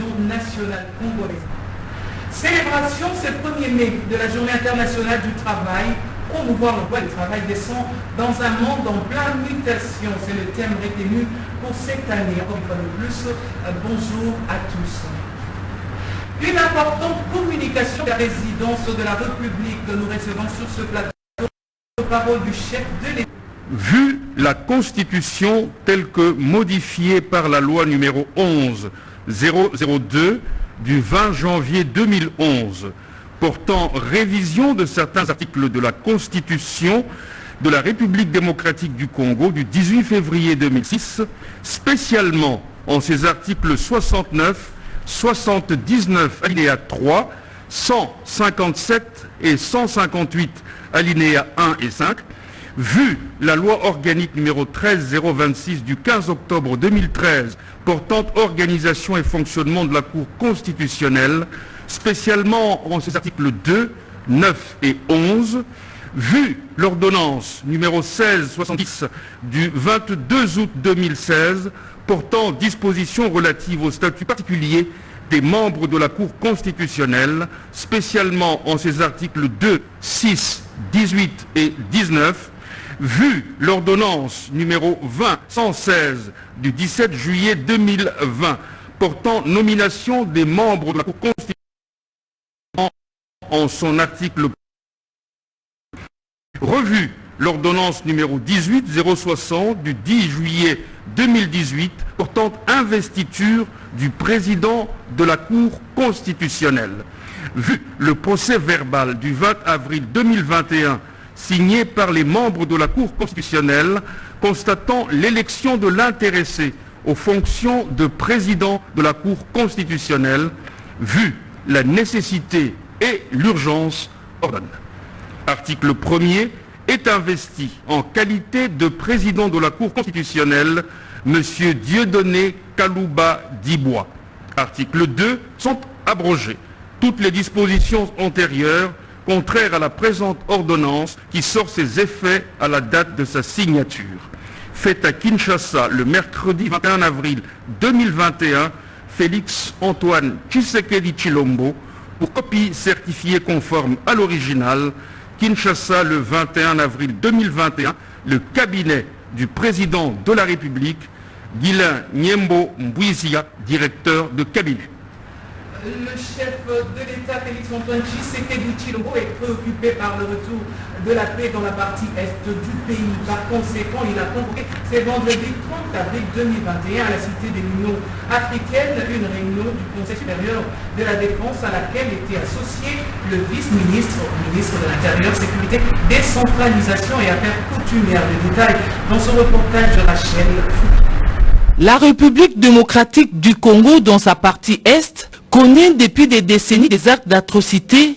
télévision nationale congolaise. Célébration ce 1er mai de la Journée internationale du travail. Promouvoir l'emploi et le travail décent dans un monde en pleine mutation. C'est le thème retenu pour cette année. Encore une fois de plus, bonjour à tous. Une importante communication de la résidence de la République que nous recevons sur ce plateau. Parole du chef de l'État. Vu la Constitution telle que modifiée par la loi numéro 11-002 du 20 janvier 2011, portant révision de certains articles de la Constitution de la République démocratique du Congo du 18 février 2006, spécialement en ses articles 69, 79 alinéa 3, 157 et 158 alinéa 1 et 5, vu la loi organique numéro 13-026 du 15 octobre 2013 portant organisation et fonctionnement de la Cour constitutionnelle, spécialement en ses articles 2, 9 et 11, vu l'ordonnance numéro 1670 du 22 août 2016 portant dispositions relatives au statut particulier des membres de la Cour constitutionnelle, spécialement en ses articles 2, 6, 18 et 19, vu l'ordonnance numéro 20-116 du 17 juillet 2020 portant nomination des membres de la Cour constitutionnelle en son article, revu l'ordonnance numéro 18-060 du 10 juillet 2018 portant investiture du président de la Cour constitutionnelle, vu le procès verbal du 20 avril 2021 signé par les membres de la Cour constitutionnelle constatant l'élection de l'intéressé aux fonctions de président de la Cour constitutionnelle, vu la nécessité et l'urgence ordonne. Article 1er, est investi en qualité de président de la Cour constitutionnelle M. Dieudonné Kalouba Dibois. Article 2, sont abrogées toutes les dispositions antérieures contraires à la présente ordonnance qui sort ses effets à la date de sa signature. Faite à Kinshasa le mercredi 21 avril 2021, Félix Antoine Tshisekedi Tshilombo, pour copie certifiée conforme à l'original, Kinshasa le 21 avril 2021, le cabinet du président de la République, Guilain Nyembo Mbouizia, directeur de cabinet. Le chef de l'État, Félix Antoine Tshisekedi Tshilombo, est préoccupé par le retour de la paix dans la partie est du pays. Par conséquent, il a convoqué ce vendredi 30 avril 2021 à la Cité de l'Union africaine une réunion du Conseil supérieur de la défense à laquelle était associé le vice-ministre, ministre de l'Intérieur, Sécurité, Décentralisation et Affaires coutumières. Le détail dans ce reportage de Rachel Foucault. La République démocratique du Congo, dans sa partie Est, connaît depuis des décennies des actes d'atrocité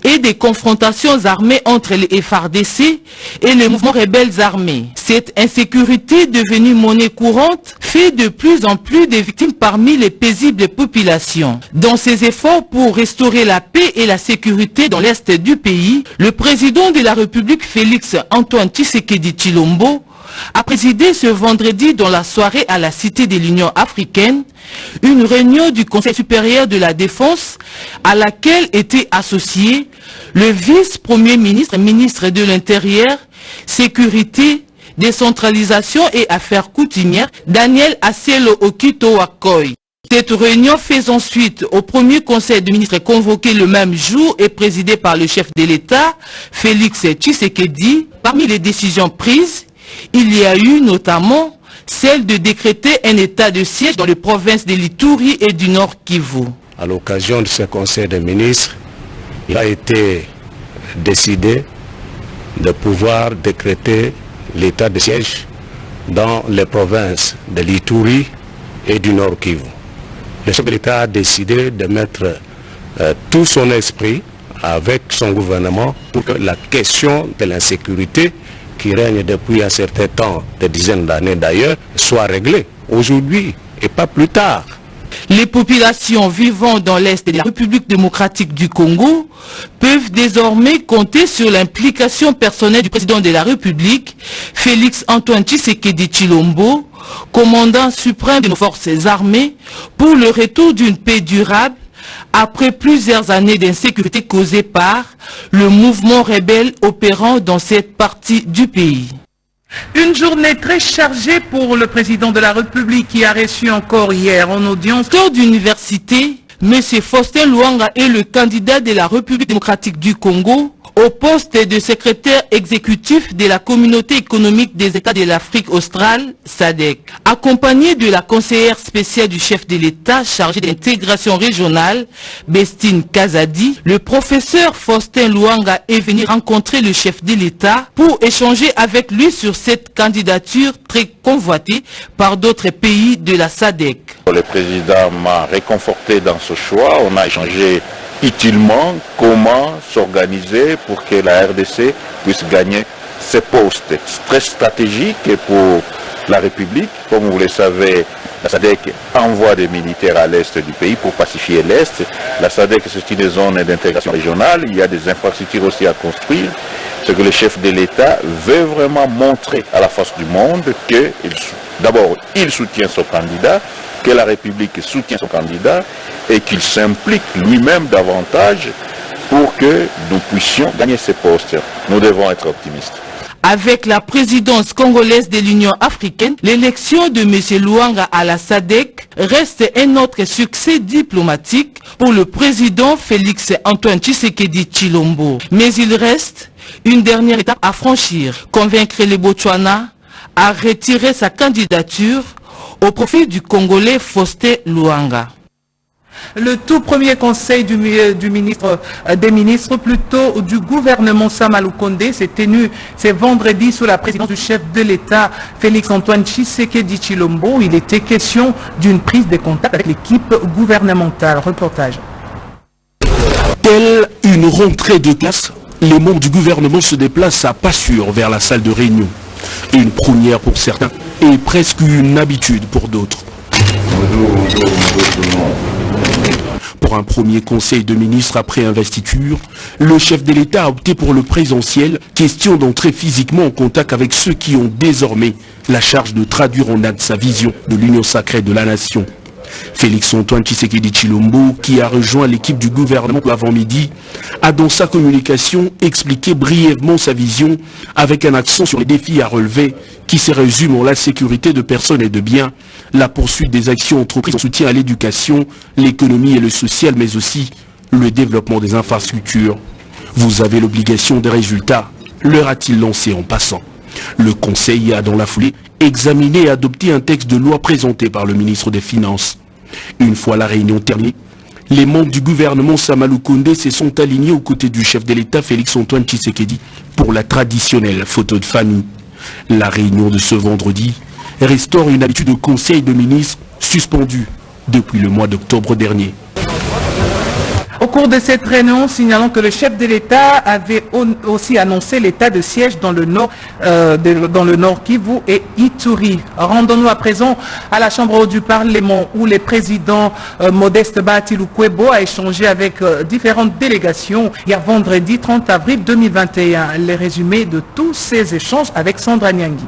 et des confrontations armées entre les FARDC et les mouvements rebelles armés. Cette insécurité devenue monnaie courante fait de plus en plus de victimes parmi les paisibles populations. Dans ses efforts pour restaurer la paix et la sécurité dans l'Est du pays, le président de la République Félix Antoine Tshisekedi Tshilombo a présidé ce vendredi dans la soirée à la Cité de l'Union africaine une réunion du Conseil supérieur de la défense à laquelle était associé le vice-premier ministre, ministre de l'Intérieur, Sécurité, Décentralisation et Affaires coutumières, Daniel Aselo Okito Wakoy. Cette réunion faisant suite au premier conseil de ministres convoqué le même jour et présidé par le chef de l'État, Félix Tshisekedi. Parmi les décisions prises, il y a eu notamment celle de décréter un état de siège dans les provinces de l'Ituri et du Nord Kivu. À l'occasion de ce conseil des ministres, il a été décidé de pouvoir décréter l'état de siège dans les provinces de l'Ituri et du Nord Kivu. Le chef de l'État a décidé de mettre tout son esprit avec son gouvernement pour que la question de l'insécurité qui règne depuis un certain temps, des dizaines d'années d'ailleurs, soit réglée aujourd'hui et pas plus tard. Les populations vivant dans l'Est de la République démocratique du Congo peuvent désormais compter sur l'implication personnelle du président de la République, Félix Antoine Tshisekedi Tshilombo, commandant suprême de nos forces armées, pour le retour d'une paix durable après plusieurs années d'insécurité causée par le mouvement rebelle opérant dans cette partie du pays. Une journée très chargée pour le président de la République qui a reçu encore hier en audience. Docteur d'université, M. Faustin Luanga est le candidat de la République démocratique du Congo au poste de secrétaire exécutif de la Communauté économique des États de l'Afrique australe, SADC. Accompagné de la conseillère spéciale du chef de l'État chargé de l'intégration régionale, Bestine Kazadi, le professeur Faustin Luanga est venu rencontrer le chef de l'État pour échanger avec lui sur cette candidature très convoitée par d'autres pays de la SADC. Le président m'a réconforté dans ce choix. On a échangé utilement comment s'organiser pour que la RDC puisse gagner ces postes. Très stratégique pour la République. Comme vous le savez, la SADC envoie des militaires à l'est du pays pour pacifier l'est. La SADC, c'est une zone d'intégration régionale. Il y a des infrastructures aussi à construire. Ce que le chef de l'État veut vraiment montrer à la face du monde que, d'abord, il soutient son candidat, que la République soutient son candidat et qu'il s'implique lui-même davantage pour que nous puissions gagner ces postes. Nous devons être optimistes. Avec la présidence congolaise de l'Union africaine, l'élection de M. Luanga à la SADC reste un autre succès diplomatique pour le président Félix Antoine Tshisekedi Tshilombo. Mais il reste une dernière étape à franchir, convaincre les Botswana à retirer sa candidature au profit du Congolais Faustin Luanga. Le tout premier conseil du ministre des ministres, plutôt du gouvernement Sama Lukonde, s'est tenu ce vendredi sous la présidence du chef de l'État Félix Antoine Tshisekedi Tshilombo. Il était question d'une prise de contact avec l'équipe gouvernementale. Reportage. Telle une rentrée de classe, les membres du gouvernement se déplacent à pas sûr vers la salle de réunion. Une première pour certains et presque une habitude pour d'autres. Pour un premier conseil de ministres après investiture, le chef de l'État a opté pour le présentiel, question d'entrer physiquement en contact avec ceux qui ont désormais la charge de traduire en acte sa vision de l'union sacrée de la nation. Félix Antoine Tshisekedi Tshilombo, qui a rejoint l'équipe du gouvernement l'avant-midi, a dans sa communication expliqué brièvement sa vision avec un accent sur les défis à relever qui se résument en la sécurité de personnes et de biens, la poursuite des actions entreprises en soutien à l'éducation, l'économie et le social, mais aussi le développement des infrastructures. Vous avez l'obligation des résultats, leur a-t-il lancé en passant. Le Conseil a dans la foulée examiné et adopté un texte de loi présenté par le ministre des Finances. Une fois la réunion terminée, les membres du gouvernement Sama Lukonde se sont alignés aux côtés du chef de l'État Félix Antoine Tshisekedi pour la traditionnelle photo de famille. La réunion de ce vendredi restaure une habitude de conseil de ministres suspendue depuis le mois d'octobre dernier. Au cours de cette réunion, signalons que le chef de l'État avait aussi annoncé l'état de siège dans le nord Kivu et Ituri. Rendons-nous à présent à la Chambre du Parlement où le président Modeste Bahati Lukwebo a échangé avec différentes délégations hier vendredi 30 avril 2021. Les résumés de tous ces échanges avec Sandra Nyangui.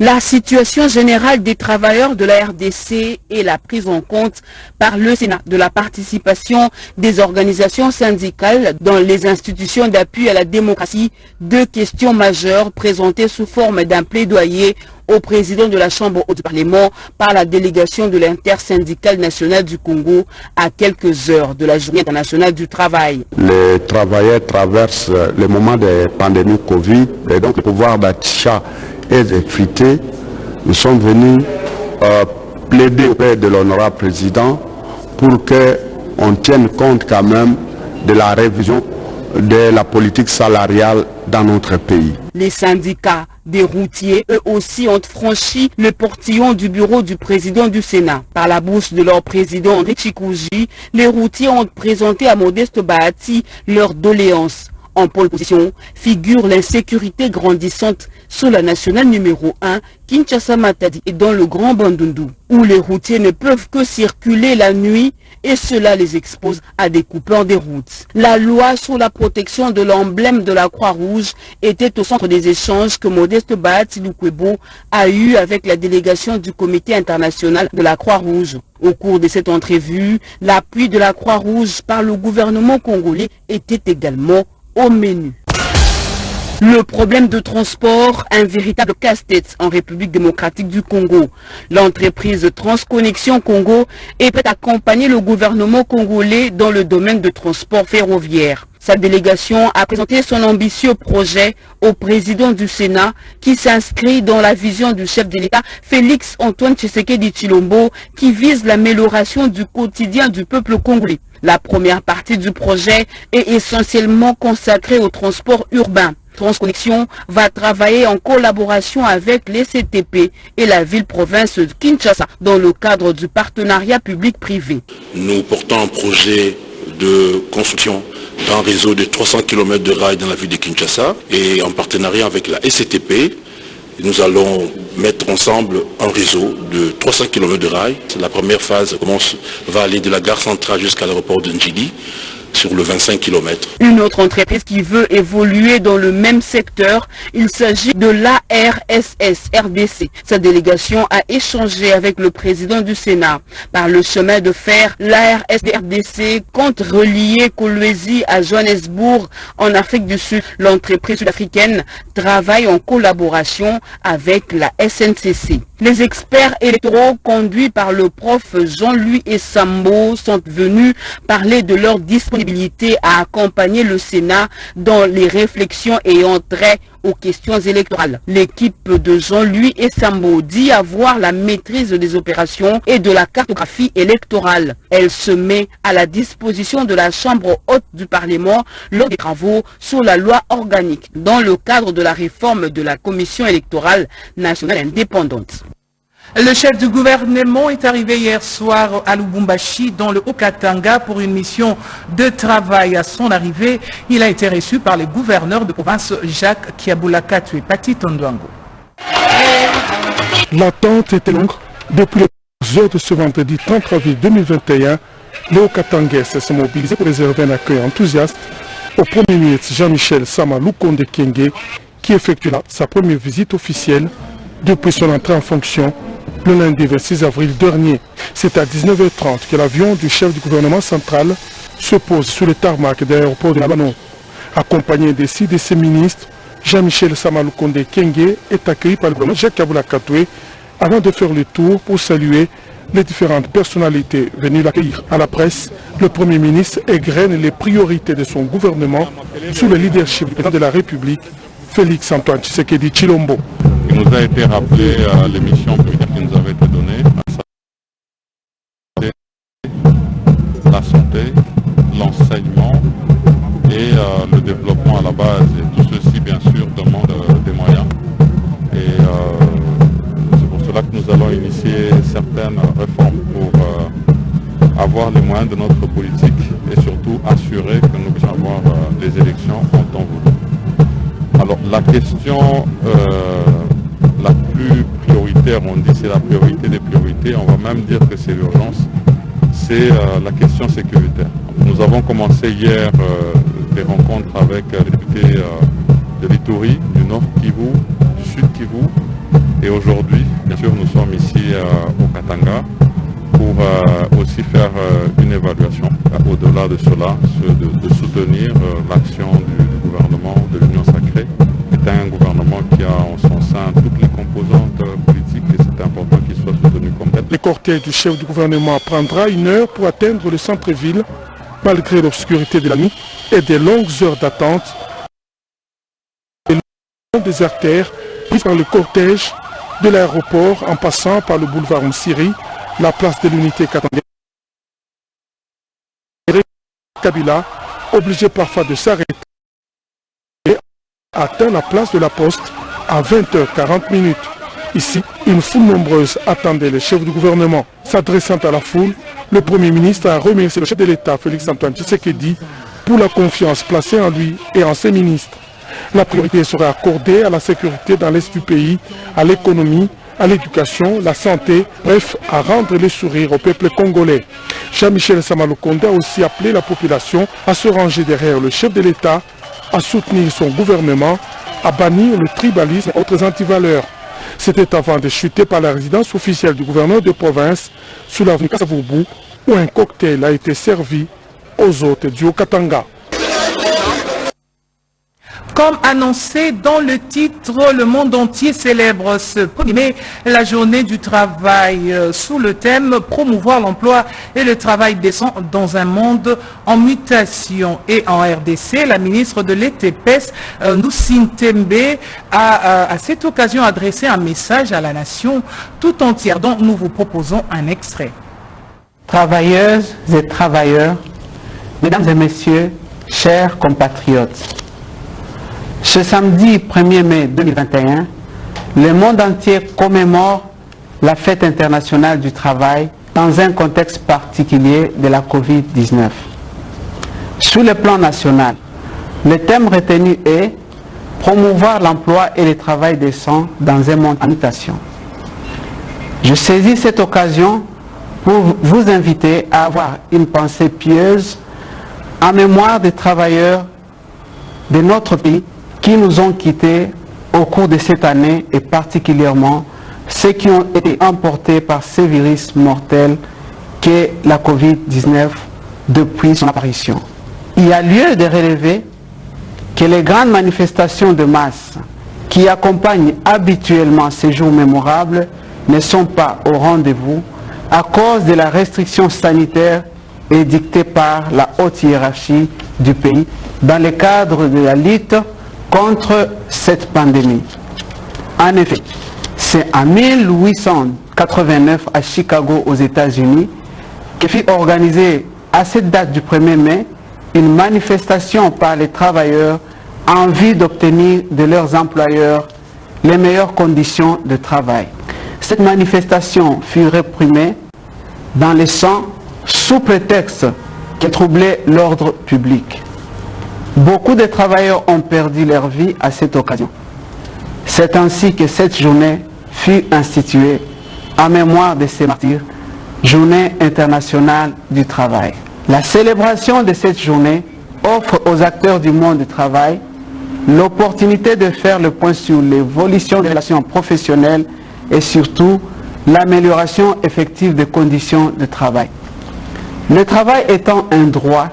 La situation générale des travailleurs de la RDC et la prise en compte par le Sénat de la participation des organisations syndicales dans les institutions d'appui à la démocratie, deux questions majeures présentées sous forme d'un plaidoyer au président de la Chambre haute du Parlement par la délégation de l'intersyndicale nationale du Congo à quelques heures de la journée internationale du travail. Les travailleurs traversent le moment de pandémie Covid et donc le pouvoir d'achat est effrité. Nous sommes venus plaider auprès de l'honorable président pour qu'on tienne compte quand même de la révision de la politique salariale dans notre pays. Les syndicats des routiers, eux aussi, ont franchi le portillon du bureau du président du Sénat. Par la bouche de leur président Richikouji, les routiers ont présenté à Modeste Bahati leurs doléances. En pole position figure l'insécurité grandissante sur la nationale numéro 1, Kinshasa-Matadi, et dans le Grand Bandundu, où les routiers ne peuvent que circuler la nuit et cela les expose à des coupeurs des routes. La loi sur la protection de l'emblème de la Croix-Rouge était au centre des échanges que Modeste Bahati Lukwebo a eu avec la délégation du Comité international de la Croix-Rouge. Au cours de cette entrevue, l'appui de la Croix-Rouge par le gouvernement congolais était également au menu. Le problème de transport, un véritable casse-tête en République démocratique du Congo. L'entreprise Transconnexion Congo est prête à accompagner le gouvernement congolais dans le domaine de transport ferroviaire. Sa délégation a présenté son ambitieux projet au président du Sénat qui s'inscrit dans la vision du chef de l'État Félix Antoine Tshisekedi Tshilombo qui vise l'amélioration du quotidien du peuple congolais. La première partie du projet est essentiellement consacrée au transport urbain. Transconnexion va travailler en collaboration avec les CTP et la ville-province de Kinshasa dans le cadre du partenariat public-privé. Nous portons un projet de construction d'un réseau de 300 km de rails dans la ville de Kinshasa et en partenariat avec la SCTP, nous allons mettre ensemble un réseau de 300 km de rails. La première phase va aller de la gare centrale jusqu'à l'aéroport de Njili sur le 25 km. Une autre entreprise qui veut évoluer dans le même secteur, il s'agit de l'ARSS RDC. Sa délégation a échangé avec le président du Sénat. Par le chemin de fer, l'ARSS RDC compte relier Kolwezi à Johannesburg en Afrique du Sud. L'entreprise sud-africaine travaille en collaboration avec la SNCC. Les experts électoraux conduits par le prof Jean-Louis Essambo sont venus parler de leur disponibilité à accompagner le Sénat dans les réflexions ayant trait aux questions électorales. L'équipe de Jean-Louis Essambo dit avoir la maîtrise des opérations et de la cartographie électorale. Elle se met à la disposition de la Chambre haute du Parlement lors des travaux sur la loi organique dans le cadre de la réforme de la Commission électorale nationale indépendante. Le chef du gouvernement est arrivé hier soir à Lubumbashi dans le Haut-Katanga pour une mission de travail. À son arrivée, il a été reçu par le gouverneur de province Jacques Kiabula-Katwe, Pati Tondwango. L'attente était longue. Depuis les heures de ce vendredi 30 avril 2021, le Haut-Katangais s'est mobilisé pour réserver un accueil enthousiaste au Premier ministre Jean-Michel Sama Lukonde Kyenge qui effectuera sa première visite officielle depuis son entrée en fonction le lundi 26 avril dernier. C'est à 19h30 que l'avion du chef du gouvernement central se pose sur le tarmac de l'aéroport de Labano. Accompagné des 6 de ses ministres, Jean-Michel Sama Lukonde Kyenge est accueilli par le gouverneur Jacques Kiabula-Katwe avant de faire le tour pour saluer les différentes personnalités venues l'accueillir. À la presse, le Premier ministre égrène les priorités de son gouvernement sous le leadership du président de la République, Félix Antoine Tshisekedi Tshilombo. Il nous a été rappelé les missions qui nous avaient été données, la santé, l'enseignement et le développement à la base. Et tout ceci, bien sûr, demande des moyens. Et c'est pour cela que nous allons initier certaines réformes pour avoir les moyens de notre politique et surtout assurer que nous puissions avoir les élections en temps voulu. Alors la question la plus prioritaire, on dit c'est la priorité des priorités, on va même dire que c'est l'urgence, c'est la question sécuritaire. Nous avons commencé hier des rencontres avec les députés de l'Ituri, du Nord Kivu, du Sud Kivu, et aujourd'hui, bien sûr, nous sommes ici au Katanga pour aussi faire une évaluation. Au-delà de cela, de soutenir l'action du gouvernement de l'Union sacrée. C'est un gouvernement qui a en son sein toutes les composantes politiques et c'est important qu'il soit soutenu comme tel. Le cortège du chef du gouvernement prendra 1 heure pour atteindre le centre-ville, malgré l'obscurité de la nuit et des longues heures d'attente. Le long des artères prises par le cortège de l'aéroport en passant par le boulevard Msiri, la place de l'unité Katanga, Kabila, obligé parfois de s'arrêter, atteint la place de la Poste à 20h40. Ici, une foule nombreuse attendait le chef du gouvernement. S'adressant à la foule, le Premier ministre a remercié le chef de l'État, Félix Antoine Tshisekedi, pour la confiance placée en lui et en ses ministres. La priorité sera accordée à la sécurité dans l'Est du pays, à l'économie, à l'éducation, la santé, bref, à rendre les sourires au peuple congolais. Jean-Michel Sama Lukonde a aussi appelé la population à se ranger derrière le chef de l'État, à soutenir son gouvernement, à bannir le tribalisme et autres antivaleurs. C'était avant de chuter par la résidence officielle du gouverneur de province sous l'avenue Kasavubu, où un cocktail a été servi aux hôtes du Haut-Katanga. Comme annoncé dans le titre, le monde entier célèbre ce 1er mai la journée du travail sous le thème « Promouvoir l'emploi et le travail décent dans un monde en mutation ». Et en RDC, la ministre de l'ETPES, Noussine Tembe, a à cette occasion adressé un message à la nation tout entière, dont nous vous proposons un extrait. Travailleuses et travailleurs, mesdames et messieurs, chers compatriotes, ce samedi 1er mai 2021, le monde entier commémore la fête internationale du travail dans un contexte particulier de la Covid-19. Sur le plan national, le thème retenu est « Promouvoir l'emploi et le travail décent dans un monde en mutation ». Je saisis cette occasion pour vous inviter à avoir une pensée pieuse en mémoire des travailleurs de notre pays qui nous ont quittés au cours de cette année et particulièrement ceux qui ont été emportés par ce virus mortel qu'est la Covid-19 depuis son apparition. Il y a lieu de relever que les grandes manifestations de masse qui accompagnent habituellement ces jours mémorables ne sont pas au rendez-vous à cause de la restriction sanitaire édictée par la haute hiérarchie du pays dans le cadre de la lutte contre cette pandémie. En effet, c'est en 1889 à Chicago aux États-Unis que fut organisée à cette date du 1er mai une manifestation par les travailleurs en vue d'obtenir de leurs employeurs les meilleures conditions de travail. Cette manifestation fut réprimée dans le sang sous prétexte qu'elle troublait l'ordre public. Beaucoup de travailleurs ont perdu leur vie à cette occasion. C'est ainsi que cette journée fut instituée en mémoire de ces martyrs, Journée internationale du travail. La célébration de cette journée offre aux acteurs du monde du travail l'opportunité de faire le point sur l'évolution des relations professionnelles et surtout l'amélioration effective des conditions de travail. Le travail étant un droit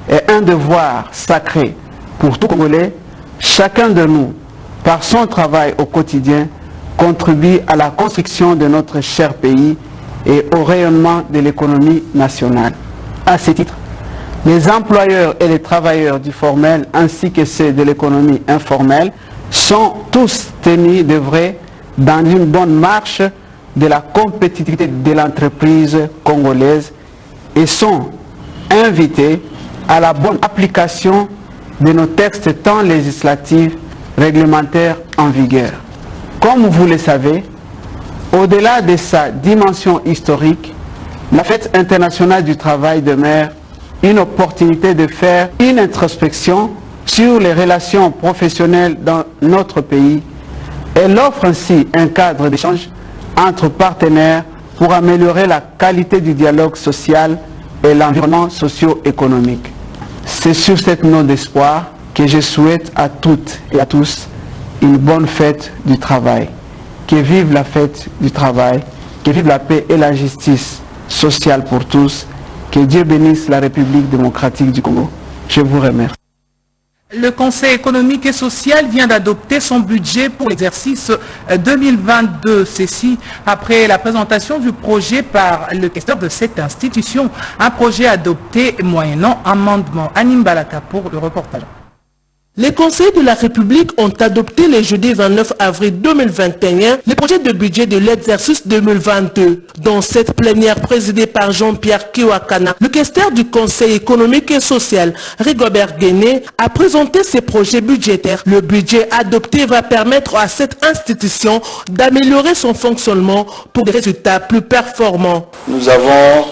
et un devoir sacré pour tout Congolais, chacun de nous, par son travail au quotidien, contribue à la construction de notre cher pays et au rayonnement de l'économie nationale. À ce titre, les employeurs et les travailleurs du formel ainsi que ceux de l'économie informelle sont tous tenus d'œuvrer dans une bonne marche de la compétitivité de l'entreprise congolaise et sont invités à la bonne application de nos textes tant législatifs, réglementaires en vigueur. Comme vous le savez, au-delà de sa dimension historique, la Fête internationale du travail demeure une opportunité de faire une introspection sur les relations professionnelles dans notre pays. Elle offre ainsi un cadre d'échange entre partenaires pour améliorer la qualité du dialogue social et l'environnement socio-économique. C'est sur cette note d'espoir que je souhaite à toutes et à tous une bonne fête du travail. Que vive la fête du travail, que vive la paix et la justice sociale pour tous. Que Dieu bénisse la République démocratique du Congo. Je vous remercie. Le Conseil économique et social vient d'adopter son budget pour l'exercice 2022. Ceci après la présentation du projet par le questeur de cette institution. Un projet adopté moyennant amendement. Anim Balaka pour le reportage. Les conseils de la République ont adopté le jeudi 29 avril 2021 le projet de budget de l'exercice 2022. Dans cette plénière présidée par Jean-Pierre Kiwakana, le questeur du Conseil économique et social, Rigobert Guéné, a présenté ses projets budgétaires. Le budget adopté va permettre à cette institution d'améliorer son fonctionnement pour des résultats plus performants. Nous avons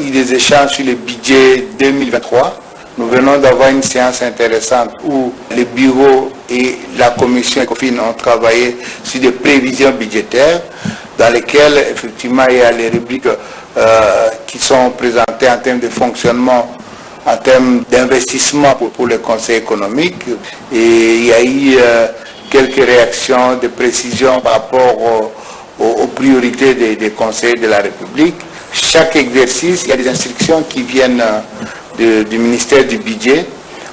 eu des échanges sur le budget 2023. Nous venons d'avoir une séance intéressante où le bureau et la commission ECOFIN ont travaillé sur des prévisions budgétaires dans lesquelles effectivement il y a les rubriques qui sont présentées en termes de fonctionnement, en termes d'investissement pour le Conseil économique. Et il y a eu quelques réactions de précision par rapport aux priorités des conseils de la République. Chaque exercice, il y a des instructions qui viennent du ministère du Budget.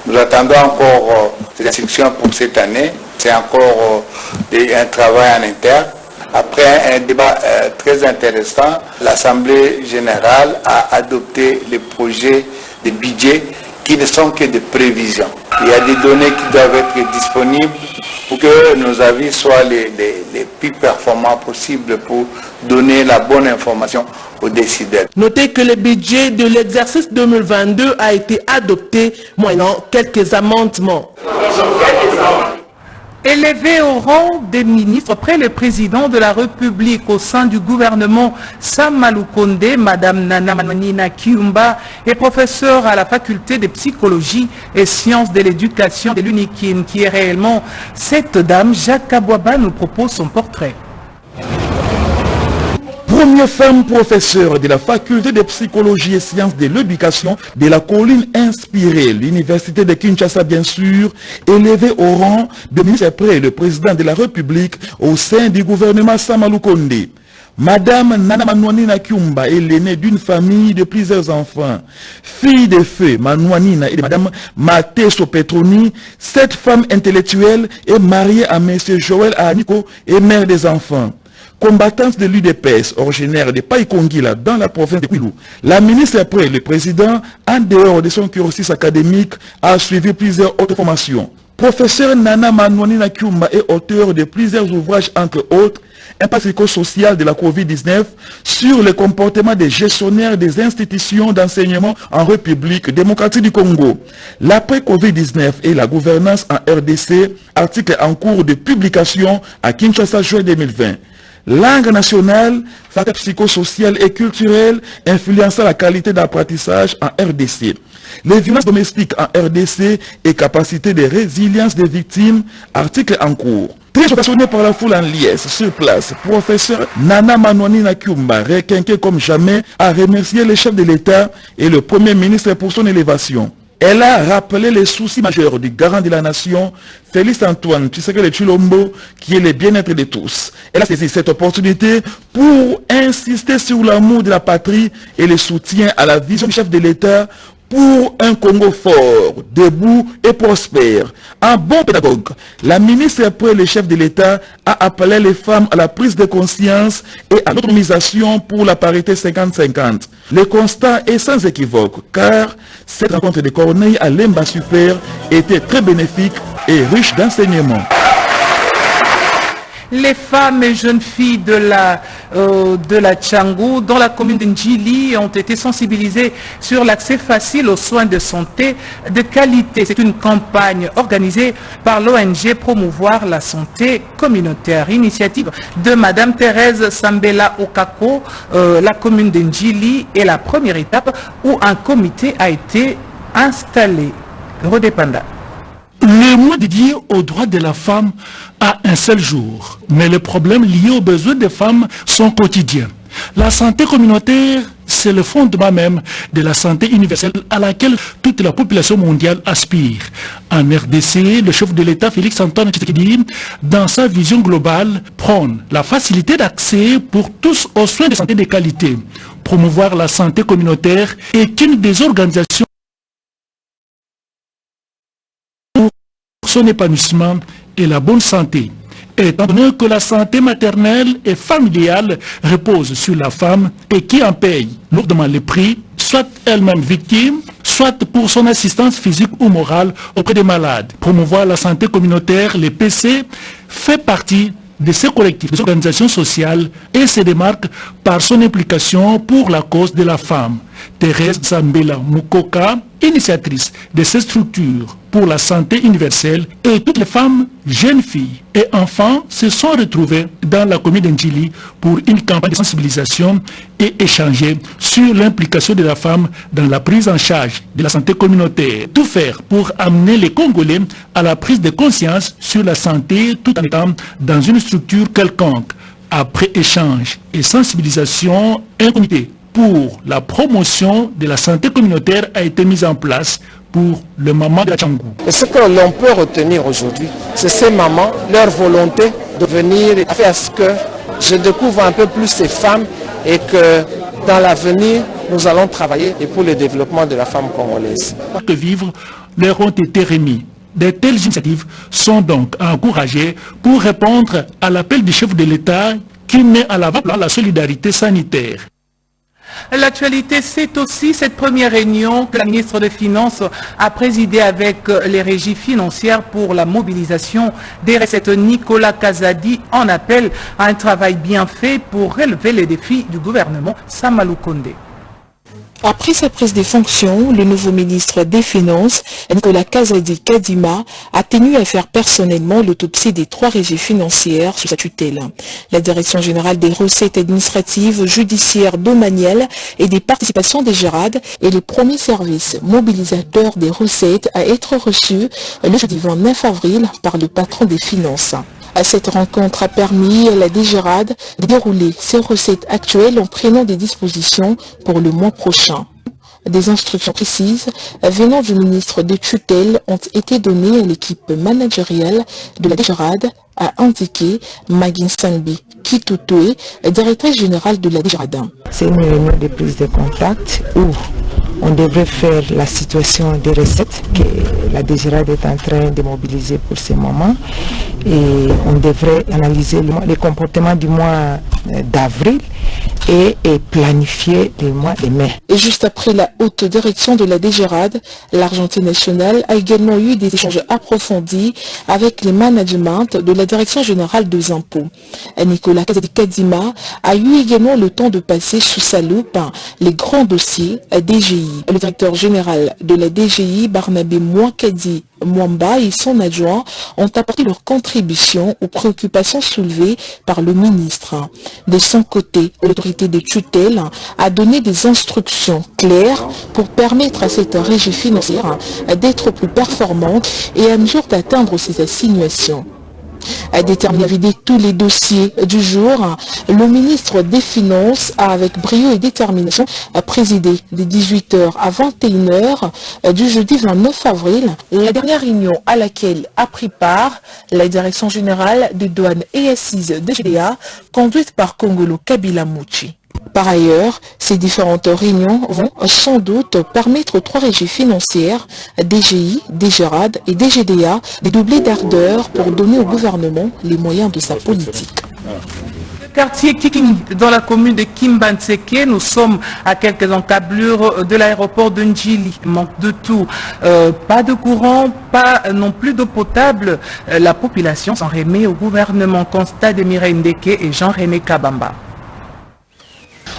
Nous attendons encore ces instructions pour cette année. C'est encore un travail en interne. Après un débat très intéressant, l'Assemblée générale a adopté les projets de budget qui ne sont que des prévisions. Il y a des données qui doivent être disponibles pour que nos avis soient les plus performants possibles pour donner la bonne information aux décideurs. Notez que le budget de l'exercice 2022 a été adopté moyennant quelques amendements. Élevé au rang des ministres près le président de la République au sein du gouvernement Sama Lukonde, Madame Nana Manwanina Kiumba est professeure à la faculté de psychologie et sciences de l'éducation de l'UNIKIN. Qui est réellement cette dame? Jacques Kabouaba nous propose son portrait. Première femme professeure de la faculté de psychologie et sciences de l'éducation de la colline inspirée, l'université de Kinshasa bien sûr, élevée au rang de ministre après le président de la République au sein du gouvernement Sama Lukonde. Madame Nana Manwanina Kiumba est l'aînée d'une famille de plusieurs enfants. Fille de feu Manwanina et de Madame Mateso Petroni, cette femme intellectuelle est mariée à Monsieur Joël Aniko et mère des enfants. Combattante de l'UDPS, originaire de Païkongila dans la province de Kwilu, la ministre après le président, en dehors de son cursus académique, a suivi plusieurs autres formations. Professeur Nana Manwanina Kiumba est auteur de plusieurs ouvrages, entre autres, Impact psychosocial de la COVID-19 sur le comportement des gestionnaires des institutions d'enseignement en République démocratique du Congo. L'après-COVID-19 et la gouvernance en RDC, article en cours de publication à Kinshasa juin 2020. Langue nationale, facteur psychosocial et culturel influençant la qualité d'apprentissage en RDC. Les violences domestiques en RDC et capacité de résilience des victimes, article en cours. Très passionné par la foule en liesse sur place, professeur Nana Manwanina Kiumba, requinqué comme jamais, a remercié le chef de l'État et le Premier ministre pour son élévation. Elle a rappelé les soucis majeurs du garant de la nation, Félix Antoine Tshisekedi Tshilombo, qui est le bien-être de tous. Elle a saisi cette opportunité pour insister sur l'amour de la patrie et le soutien à la vision du chef de l'État pour un Congo fort, debout et prospère. Un bon pédagogue, la ministre après le chef de l'État a appelé les femmes à la prise de conscience et à l'autonomisation pour la parité 50-50. Le constat est sans équivoque, car cette rencontre de Corneille à Lemba Super était très bénéfique et riche d'enseignements. Les femmes et jeunes filles de la Tchangou, dans la commune de Ndjili, ont été sensibilisées sur l'accès facile aux soins de santé de qualité. C'est une campagne organisée par l'ONG Promouvoir la santé communautaire. Initiative de Madame Thérèse Sambela Okako, la commune de Ndjili est la première étape où un comité a été installé. Redépenda. Le mois dédié aux droits de la femme a un seul jour, mais les problèmes liés aux besoins des femmes sont quotidiens. La santé communautaire, c'est le fondement même de la santé universelle à laquelle toute la population mondiale aspire. En RDC, le chef de l'État Félix Antoine Tshisekedi, dans sa vision globale, prône la facilité d'accès pour tous aux soins de santé de qualité. Promouvoir la santé communautaire est une des organisations son épanouissement et la bonne santé. Étant donné que la santé maternelle et familiale repose sur la femme et qui en paye lourdement le prix, soit elle-même victime, soit pour son assistance physique ou morale auprès des malades. Promouvoir la santé communautaire, les PC, fait partie de ces collectifs, des organisations sociales et se démarque par son implication pour la cause de la femme. Thérèse Zambela Mukoka, initiatrice de ces structures pour la santé universelle, et toutes les femmes, jeunes filles et enfants se sont retrouvés dans la commune d'Ndjili pour une campagne de sensibilisation et échanger sur l'implication de la femme dans la prise en charge de la santé communautaire. Tout faire pour amener les Congolais à la prise de conscience sur la santé tout en étant dans une structure quelconque. Après échange et sensibilisation, un comité pour la promotion de la santé communautaire a été mis en place pour le maman de la Tchangou. Et ce que l'on peut retenir aujourd'hui, c'est ces mamans, leur volonté de venir et faire ce que je découvre un peu plus ces femmes et que dans l'avenir, nous allons travailler et pour le développement de la femme congolaise. Que vivre leur ont été remis. De telles initiatives sont donc encouragées pour répondre à l'appel du chef de l'État qui met à l'avant-plan la solidarité sanitaire. L'actualité, c'est aussi cette première réunion que la ministre des Finances a présidée avec les régies financières pour la mobilisation des recettes. Nicolas Kazadi en appelle à un travail bien fait pour relever les défis du gouvernement Samalou Kondé. Après sa prise des fonctions, le nouveau ministre des Finances, Nicolas Kazadi Kadima, a tenu à faire personnellement l'autopsie des 3 régies financières sous sa tutelle. La Direction générale des recettes administratives, judiciaires, domaniales et des participations des GERAD est le premier service mobilisateur des recettes à être reçu le jeudi 29 avril par le patron des finances. Cette rencontre a permis à la DGRAD de dérouler ses recettes actuelles en prenant des dispositions pour le mois prochain. Des instructions précises venant du ministre de tutelle ont été données à l'équipe managériale de la DGRAD, a indiqué Magin Sanbi Kitoutoé, directrice générale de la DGRAD. C'est une réunion de prise de contact où on devrait faire la situation des recettes que la DGRAD est en train de mobiliser pour ce moment et on devrait analyser les comportements du mois d'avril et planifier le mois de mai. Et juste après la haute direction de la DGRAD, l'Argentine nationale a également eu des échanges approfondis avec les managements de la Direction générale des impôts. Nicolas Kadima a eu également le temps de passer sous sa loupe les grands dossiers DGI. Le directeur général de la DGI, Barnabé Mouakadi Mwamba et son adjoint ont apporté leur contribution aux préoccupations soulevées par le ministre. De son côté, l'autorité de tutelle a donné des instructions claires pour permettre à cette régie financière d'être plus performante et à mesure d'atteindre ses assignations. À déterminer à vider tous les dossiers du jour, le ministre des Finances a avec brio et détermination présidé de 18h à 21h du jeudi 29 avril, la dernière réunion à laquelle a pris part la Direction générale des douanes et assises de GDA, conduite par Kongolo Kabila Mouchi. Par ailleurs, ces différentes réunions vont sans doute permettre aux 3 régies financières, DGI, DGRAD et DGDA, de doubler d'ardeur pour donner au gouvernement les moyens de sa politique. Quartier Kikini, dans la commune de Kimbanseke, nous sommes à quelques encablures de l'aéroport de Ndjili. Manque de tout, pas de courant, pas non plus d'eau potable. La population s'en remet au gouvernement. Constat de Mireille Ndeke et Jean-René Kabamba.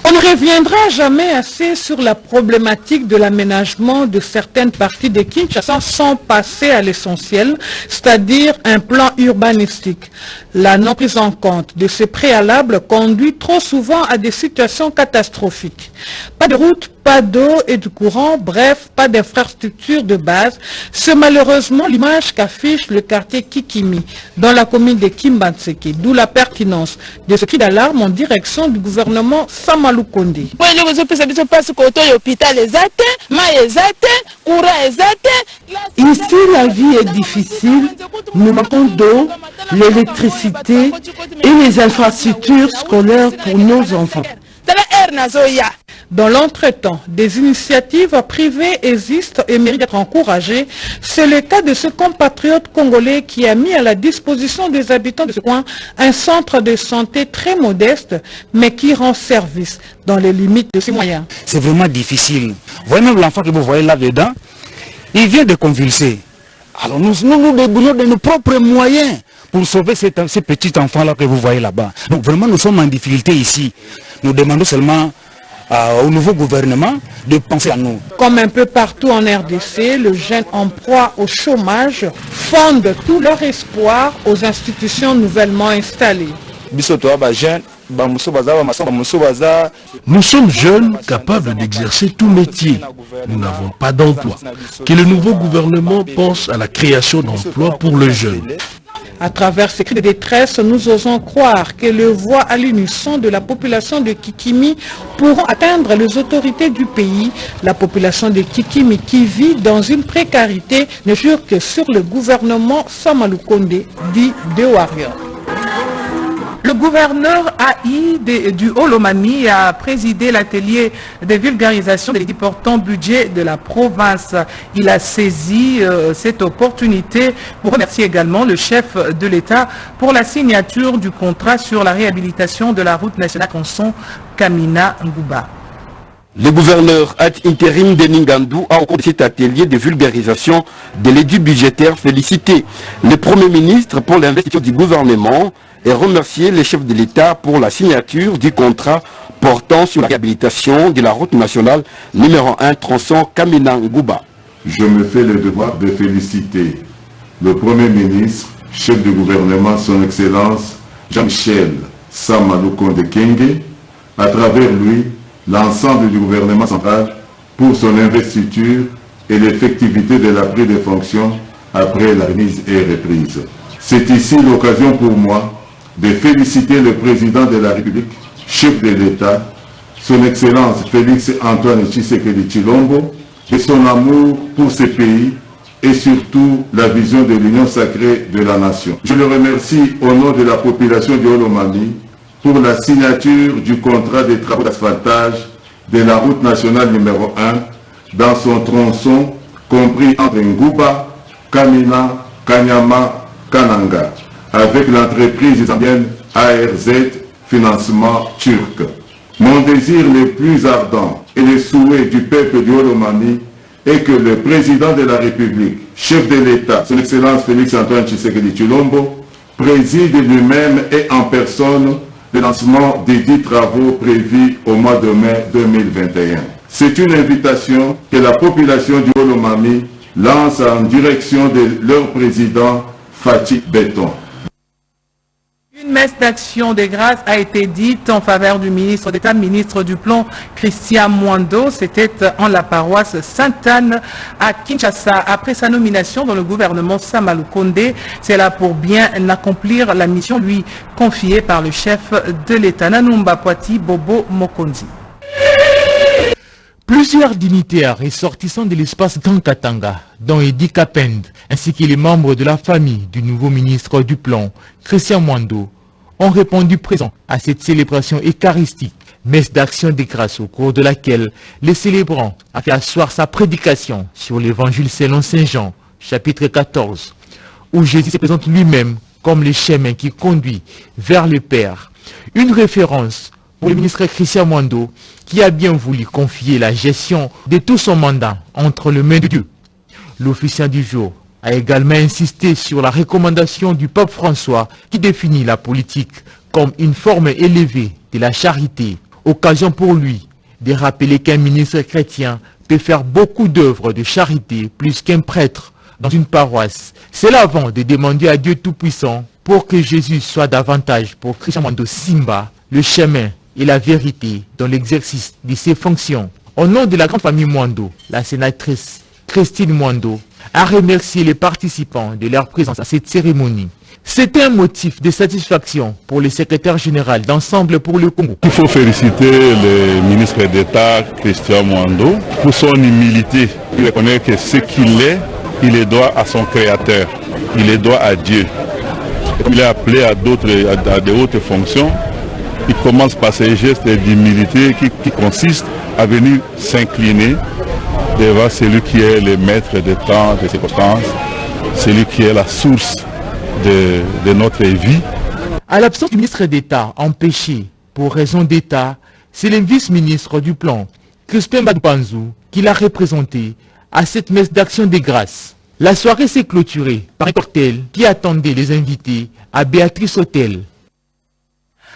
On ne reviendra jamais assez sur la problématique de l'aménagement de certaines parties de Kinshasa sans passer à l'essentiel, c'est-à-dire un plan urbanistique. La non prise en compte de ces préalables conduit trop souvent à des situations catastrophiques. Pas de route, pas d'eau et de courant, bref, pas d'infrastructure de base. C'est malheureusement l'image qu'affiche le quartier Kikimi, dans la commune de Kimbanseke, d'où la pertinence de ce cri d'alarme en direction du gouvernement Samalou Kondé. Ici, la vie est difficile. Nous manquons d'eau, l'électricité et les infrastructures scolaires pour nos enfants. Dans l'entretemps, des initiatives privées existent et méritent d'être encouragées. C'est le cas de ce compatriote congolais qui a mis à la disposition des habitants de ce coin un centre de santé très modeste, mais qui rend service dans les limites de ses moyens. C'est vraiment difficile. Vous voyez même l'enfant que vous voyez là-dedans, il vient de convulser. Alors nous débrouillons de nos propres moyens pour sauver ce petit enfant-là que vous voyez là-bas. Donc vraiment, nous sommes en difficulté ici. Nous demandons seulement au nouveau gouvernement de penser à nous. Comme un peu partout en RDC, les jeunes en proie au chômage fondent tout leur espoir aux institutions nouvellement installées. Nous sommes jeunes, capables d'exercer tout métier. Nous n'avons pas d'emploi. Que le nouveau gouvernement pense à la création d'emplois pour le jeune. À travers ces cris de détresse, nous osons croire que les voix à l'unisson de la population de Kikimi pourront atteindre les autorités du pays. La population de Kikimi qui vit dans une précarité ne jure que sur le gouvernement Sama Lukonde, dit The Warrior. Le gouverneur AI du Haut-Lomami a présidé l'atelier de vulgarisation des importants budgets de la province. Il a saisi cette opportunité pour remercier également le chef de l'État pour la signature du contrat sur la réhabilitation de la route nationale Conson Kamina Ngouba. Le gouverneur ad intérim de Ningandou a au cours de cet atelier de vulgarisation de l'édit budgétaire félicité le Premier ministre pour l'investiture du gouvernement et remercier les chefs de l'État pour la signature du contrat portant sur la réhabilitation de la route nationale numéro 1 tronçon Kamina Ngouba. Je me fais le devoir de féliciter le Premier ministre, chef du gouvernement, son Excellence Jean-Michel Sama Lukonde Kyenge, à travers lui, l'ensemble du gouvernement central pour son investiture et l'effectivité de la prise de fonction après la mise et reprise. C'est ici l'occasion pour moi de féliciter le président de la République, chef de l'État, son Excellence Félix Antoine Tshisekedi Tshilombo, et son amour pour ce pays et surtout la vision de l'union sacrée de la nation. Je le remercie au nom de la population du Haut-Lomami pour la signature du contrat de travaux d'asphaltage de la route nationale numéro 1 dans son tronçon compris entre Ngouba, Kamina, Kanyama, Kananga, avec l'entreprise zambienne ARZ Financement Turc. Mon désir le plus ardent et le souhait du peuple du Haut-Lomami est que le président de la République, chef de l'État, son Excellence Félix Antoine Tshisekedi Tshilombo, préside lui-même et en personne le lancement des 10 travaux prévus au mois de mai 2021. C'est une invitation que la population du Haut-Lomami lance en direction de leur président Fatih Béton. Une messe d'action de grâce a été dite en faveur du ministre d'État, ministre du Plan, Christian Mwando. C'était en la paroisse Sainte-Anne à Kinshasa. Après sa nomination dans le gouvernement Sama Lukonde, c'est là pour bien accomplir la mission lui confiée par le chef de l'État, Nanumba Poiti Bobo Mokonzi. Plusieurs dignitaires ressortissants de l'espace Grand Katanga, dont Edi Kapend, ainsi que les membres de la famille du nouveau ministre du Plan, Christian Mwando, ont répondu présents à cette célébration eucharistique, messe d'action de grâce au cours de laquelle les célébrants a fait asseoir sa prédication sur l'évangile selon Saint Jean, chapitre 14, où Jésus se présente lui-même comme le chemin qui conduit vers le Père. Une référence pour le ministre Christian Mwando, qui a bien voulu confier la gestion de tout son mandat entre les mains de Dieu. L'officiant du jour a également insisté sur la recommandation du pape François qui définit la politique comme une forme élevée de la charité. Occasion pour lui de rappeler qu'un ministre chrétien peut faire beaucoup d'œuvres de charité plus qu'un prêtre dans une paroisse. C'est l'avant de demander à Dieu Tout-Puissant pour que Jésus soit davantage pour Christian Mwando Simba le chemin et la vérité dans l'exercice de ses fonctions. Au nom de la grande famille Mwando, la sénatrice Christine Mwando a remercié les participants de leur présence à cette cérémonie. C'était un motif de satisfaction pour le secrétaire général d'Ensemble pour le Congo. Il faut féliciter le ministre d'État Christian Mwando pour son humilité. Il reconnaît que ce qu'il est, il le doit à son Créateur, il le doit à Dieu. Il est appelé à de hautes fonctions. Il commence par ces gestes d'humilité qui consistent à venir s'incliner devant celui qui est le maître des temps, des circonstances, celui qui est la source de notre vie. À l'absence du ministre d'État empêché pour raison d'État, c'est le vice-ministre du Plan, Crispin Badoupanzou, qui l'a représenté à cette messe d'action des grâces. La soirée s'est clôturée par un cocktail qui attendait les invités à Béatrice Hôtel.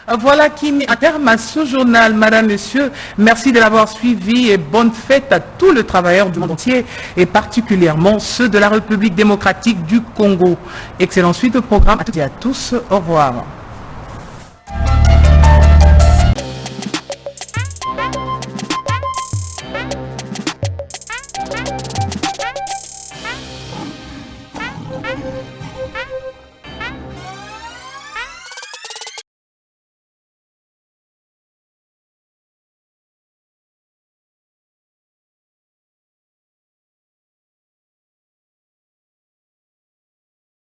Voilà qui met un terme à ce journal. Madame, Monsieur, merci de l'avoir suivi et bonne fête à tous les travailleurs du monde entier et particulièrement ceux de la République démocratique du Congo. Excellente suite au programme à toutes et à tous. Au revoir.